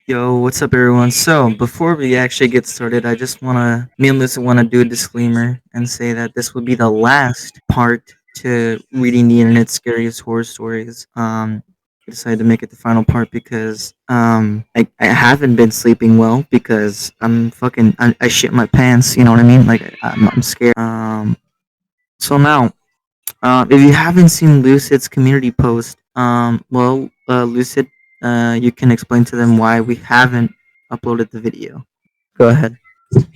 Yo, what's up, everyone? So, before we actually get started, I just me and Lisa wanna do a disclaimer and say that this will be the last part to reading the internet's scariest horror stories. I decided to make it the final part because I haven't been sleeping well because I shit my pants. You know what I mean? I'm scared. So now if you haven't seen Lucid's community post, Lucid, you can explain to them why we haven't uploaded the video. Go ahead.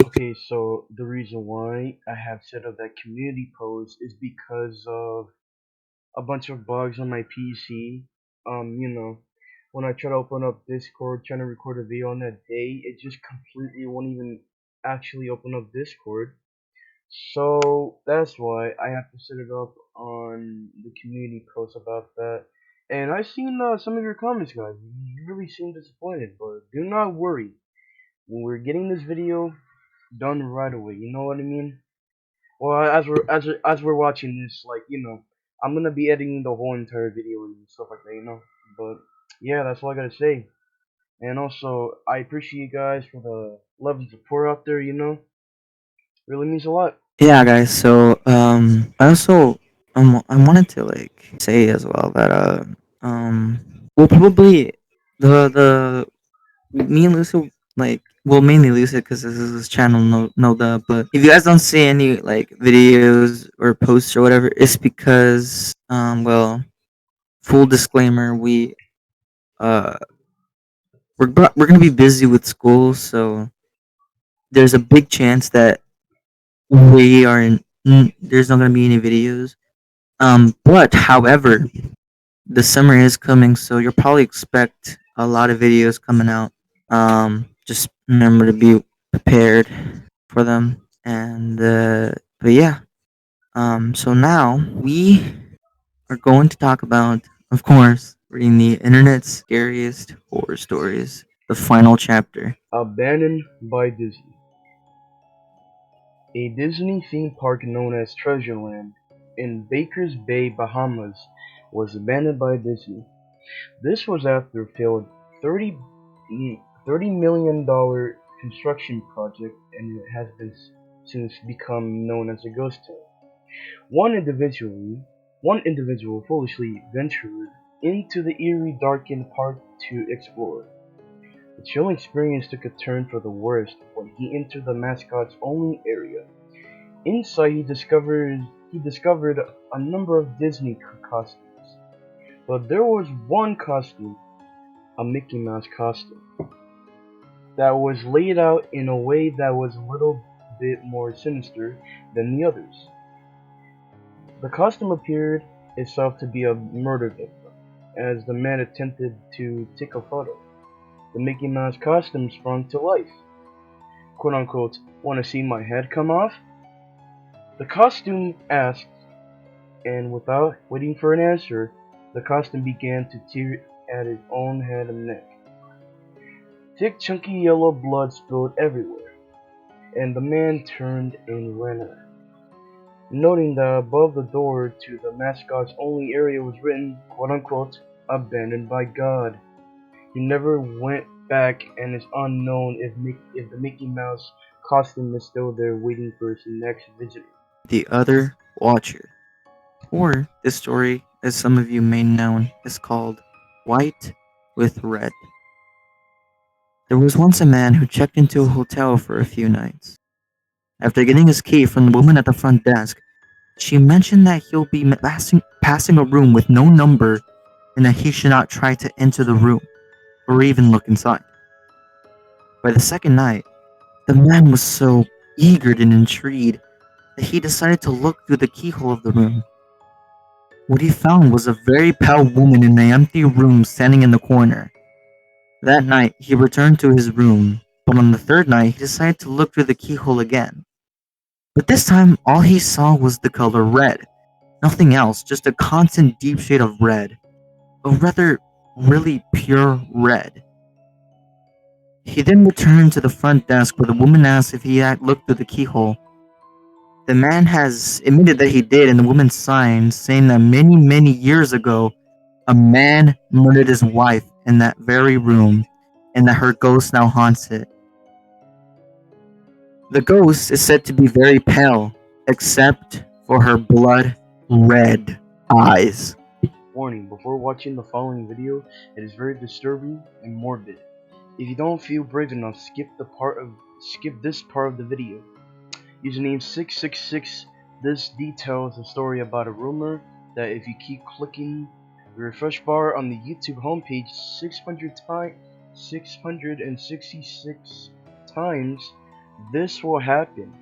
Okay, so the reason why I have set up that community post is because of a bunch of bugs on my PC. When I try to open up Discord, trying to record a video on that day, it just completely won't even actually open up Discord. So that's why I have to set it up on the community post about that. And I've seen some of your comments, guys. You really seem disappointed, but do not worry. When we're getting this video done right away. You know what I mean? Well, as we're watching this, I'm gonna be editing the whole entire video and stuff like that. But yeah, that's all I gotta say. And also, I appreciate you guys for the love and support out there. Really means a lot. Yeah, guys. So I also I wanted to say as well that we'll probably the me and Lucy mainly Lucy because this is his channel, no doubt. But if you guys don't see any videos or posts or whatever, it's because full disclaimer, uh we're gonna be busy with school, so there's a big chance that there's not gonna be any videos. But however, the summer is coming, so you'll probably expect a lot of videos coming out. Just remember to be prepared for them. But yeah. So now we are going to talk about, of course, reading the internet's scariest horror stories. The final chapter. Abandoned by Disney. A Disney theme park known as Treasureland in Bakers Bay, Bahamas, was abandoned by Disney. This was after a failed 30, $30 million construction project, and it has been since become known as a ghost town. One one individual foolishly ventured into the eerie darkened park to explore. The chilling experience took a turn for the worst when he entered the mascot's only area. Inside he discovered a number of Disney costumes. But there was one costume, a Mickey Mouse costume, that was laid out in a way that was a little bit more sinister than the others. The costume appeared itself to be a murder victim, as the man attempted to take a photo. The Mickey Mouse costume sprung to life. Quote unquote, "Wanna see my head come off?" The costume asked, and without waiting for an answer, the costume began to tear at his own head and neck. Thick, chunky yellow blood spilled everywhere, and the man turned and ran away. Noting that above the door to the mascot's only area was written, quote unquote, "Abandoned by God." He never went back, and it's unknown if the Mickey Mouse costume is still there waiting for his next visitor. The Other Watcher. Or this story, as some of you may know, is called White with Red. There was once a man who checked into a hotel for a few nights. After getting his key from the woman at the front desk, she mentioned that he'll be passing a room with no number and that he should not try to enter the room or even look inside. By the second night, the man was so eager and intrigued that he decided to look through the keyhole of the room. What he found was a very pale woman in an empty room standing in the corner. That night, he returned to his room, but on the third night, he decided to look through the keyhole again. But this time, all he saw was the color red. Nothing else, just a constant deep shade of red. A rather, really pure red. He then returned to the front desk where the woman asked if he had looked through the keyhole. The man has admitted that he did, and the woman signed, saying that many, many years ago, a man murdered his wife in that very room, and that her ghost now haunts it. The ghost is said to be very pale, except for her blood red eyes. Warning, before watching the following video, it is very disturbing and morbid. If you don't feel brave enough, skip this part of the video. Username 666. This details a story about a rumor that if you keep clicking the refresh bar on the YouTube homepage 666 times, this will happen.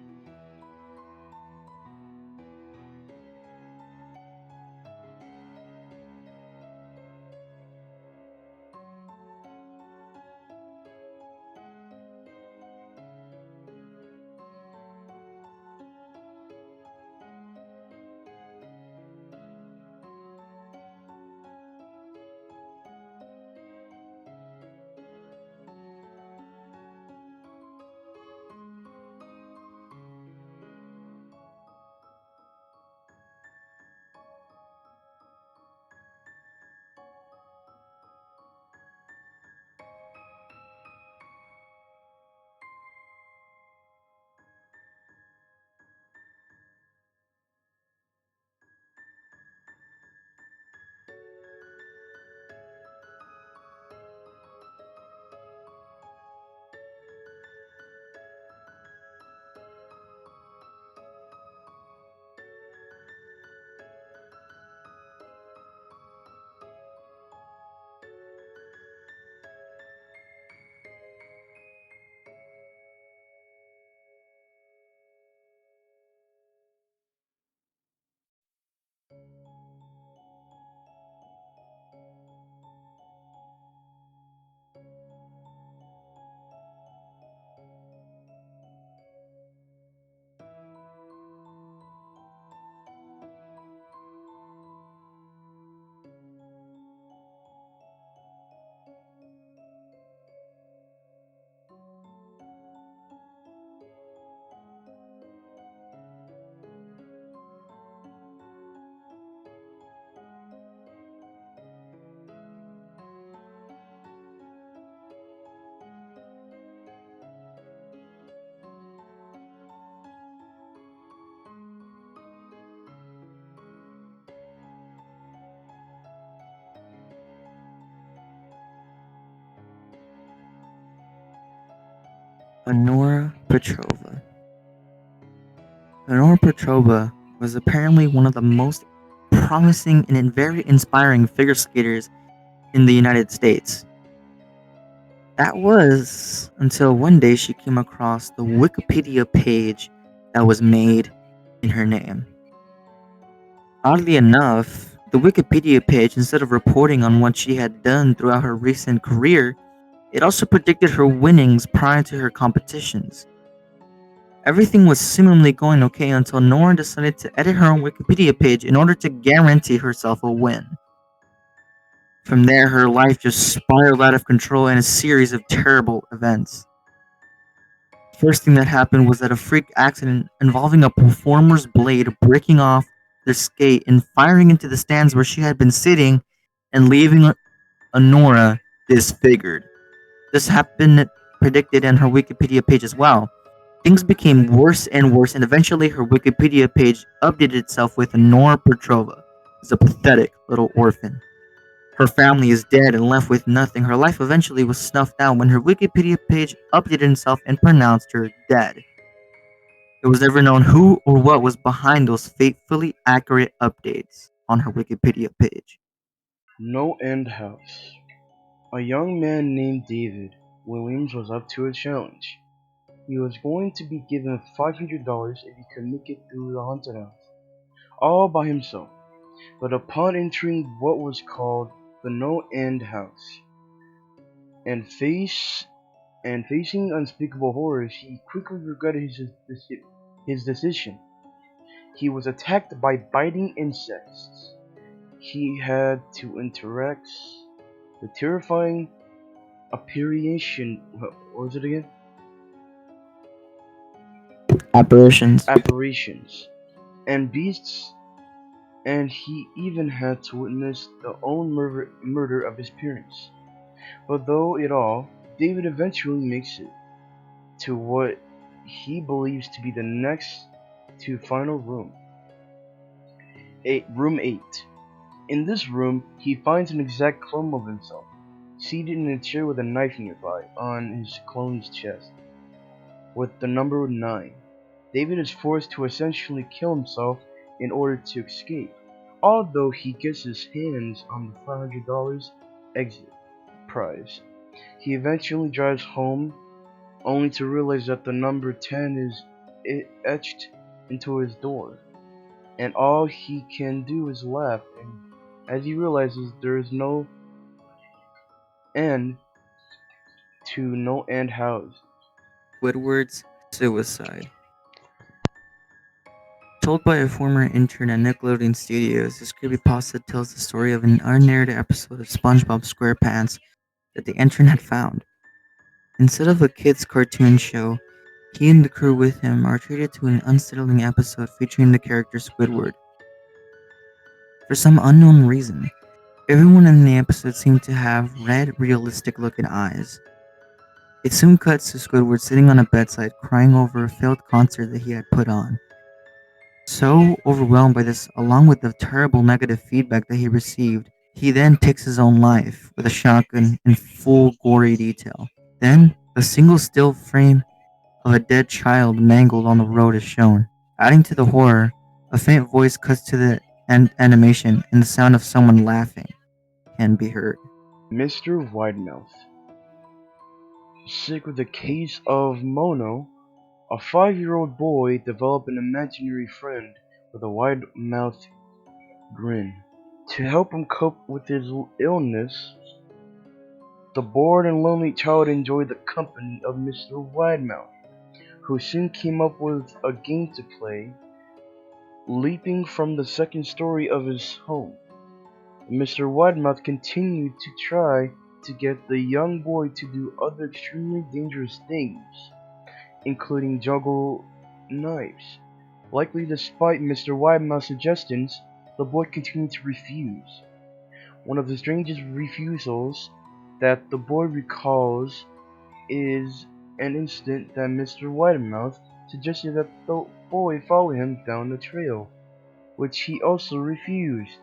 Honora Petrova. Honora Petrova was apparently one of the most promising and very inspiring figure skaters in the United States. That was until one day she came across the Wikipedia page that was made in her name. Oddly enough, the Wikipedia page, instead of reporting on what she had done throughout her recent career, it also predicted her winnings prior to her competitions. Everything was seemingly going okay until Nora decided to edit her own Wikipedia page in order to guarantee herself a win. From there, her life just spiraled out of control in a series of terrible events. First thing that happened was that a freak accident involving a performer's blade breaking off their skate and firing into the stands where she had been sitting and leaving Honora disfigured. This happened predicted in her Wikipedia page as well. Things became worse and worse, and eventually her Wikipedia page updated itself with Honora Petrova as a pathetic little orphan. Her family is dead and left with nothing. Her life eventually was snuffed out when her Wikipedia page updated itself and pronounced her dead. It was never known who or what was behind those fatefully accurate updates on her Wikipedia page. No End House. A young man named David Williams was up to a challenge. He was going to be given $500 if he could make it through the haunted house, all by himself. But upon entering what was called the No End House and facing unspeakable horrors, he quickly regretted his decision. He was attacked by biting insects. He had to interact the terrifying apparition. What was it again? Apparitions. Apparitions and beasts, and he even had to witness the own murder of his parents. But through it all, David eventually makes it to what he believes to be the next to final room, room 8. In this room, he finds an exact clone of himself, seated in a chair with a knife nearby on his clone's chest, with the number 9. David is forced to essentially kill himself in order to escape, although he gets his hands on the $500 exit prize. He eventually drives home, only to realize that the number 10 is etched into his door, and all he can do is laugh, and as he realizes there is no end to no end house. Squidward's suicide. Told by a former intern at Nickelodeon Studios, this creepypasta tells the story of an unnarrated episode of SpongeBob SquarePants that the intern had found. Instead of a kids' cartoon show, he and the crew with him are treated to an unsettling episode featuring the character Squidward. For some unknown reason, everyone in the episode seemed to have red, realistic looking eyes. It soon cuts to Squidward sitting on a bedside crying over a failed concert that he had put on. So overwhelmed by this, along with the terrible negative feedback that he received, he then takes his own life with a shotgun in full gory detail. Then, a single still frame of a dead child mangled on the road is shown. Adding to the horror, a faint voice cuts to the animation and the sound of someone laughing can be heard. Mr. Widemouth. Sick with a case of mono, a 5-year-old boy developed an imaginary friend with a wide-mouthed grin. To help him cope with his illness, the bored and lonely child enjoyed the company of Mr. Widemouth, who soon came up with a game to play, leaping from the second story of his home. Mr. Widemouth continued to try to get the young boy to do other extremely dangerous things, including juggle knives. Likely despite Mr. Widemouth's suggestions, the boy continued to refuse. One of the strangest refusals that the boy recalls is an instant that Mr. Widemouth suggested that the boy follow him down the trail, which he also refused.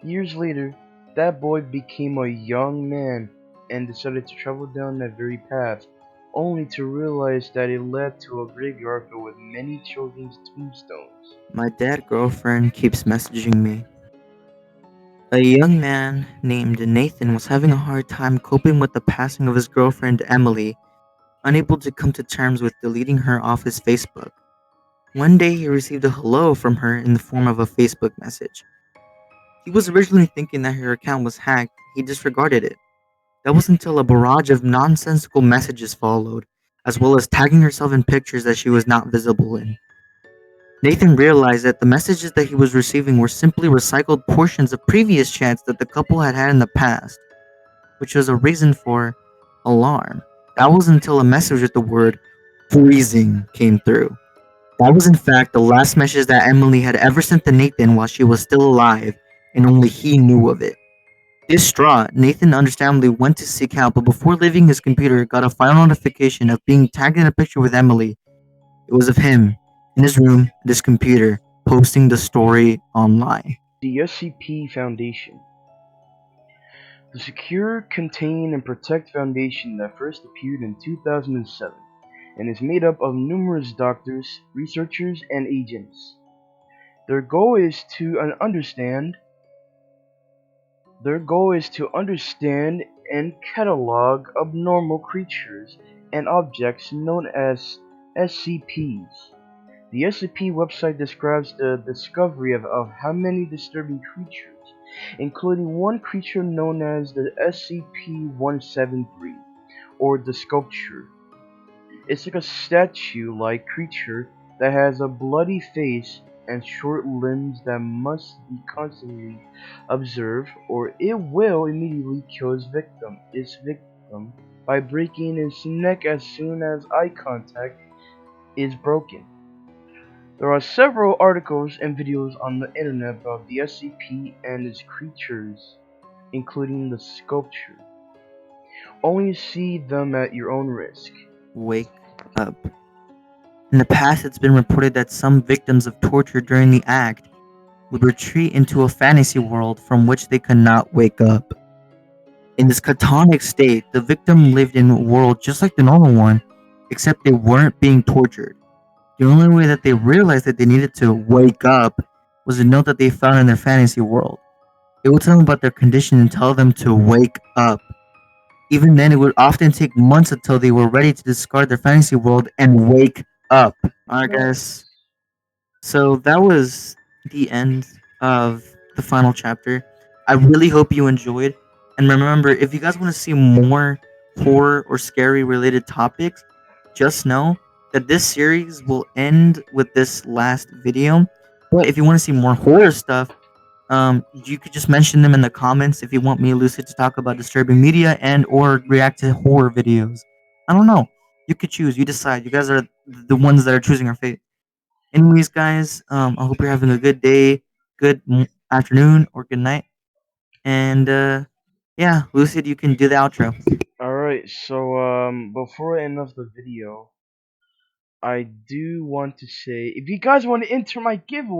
Years later, that boy became a young man and decided to travel down that very path, only to realize that it led to a graveyard filled with many children's tombstones. My dead girlfriend keeps messaging me. A young man named Nathan was having a hard time coping with the passing of his girlfriend Emily, unable to come to terms with deleting her off his Facebook. One day he received a hello from her in the form of a Facebook message. He was originally thinking that her account was hacked, he disregarded it. That was until a barrage of nonsensical messages followed, as well as tagging herself in pictures that she was not visible in. Nathan realized that the messages that he was receiving were simply recycled portions of previous chats that the couple had had in the past, which was a reason for alarm. That was until a message with the word freezing came through. That was in fact the last message that Emily had ever sent to Nathan while she was still alive, and only he knew of it. Distraught, Nathan understandably went to seek help, but before leaving his computer, got a final notification of being tagged in a picture with Emily. It was of him, in his room, at his computer, posting the story online. The SCP Foundation. The Secure, Contain, and Protect Foundation that first appeared in 2007 and is made up of numerous doctors, researchers, and agents. Their goal is to understand and catalog abnormal creatures and objects known as SCPs. The SCP website describes the discovery of how many disturbing creatures, including one creature known as the SCP-173, or the Sculpture. It's like a statue-like creature that has a bloody face and short limbs that must be constantly observed, or it will immediately kill its victim by breaking its neck as soon as eye contact is broken. There are several articles and videos on the internet about the SCP and its creatures, including the Sculpture. Only see them at your own risk. Wake up. In the past, it's been reported that some victims of torture during the act would retreat into a fantasy world from which they could not wake up. In this catonic state, the victim lived in a world just like the normal one, except they weren't being tortured. The only way that they realized that they needed to wake up was a note that they found in their fantasy world. It would tell them about their condition and tell them to wake up. Even then, it would often take months until they were ready to discard their fantasy world and wake up. Alright, guys. Nice. So that was the end of the final chapter. I really hope you enjoyed. And remember, if you guys want to see more horror or scary related topics, just know that this series will end with this last video. But if you want to see more horror stuff, you could just mention them in the comments if you want me, Lucid, to talk about disturbing media and or react to horror videos. I don't know. You could choose. You decide. You guys are the ones that are choosing our fate. Anyways, guys, I hope you're having a good day, good afternoon, or good night. And yeah, Lucid, you can do the outro. Alright, so before I end off the video, I do want to say if you guys want to enter my giveaway,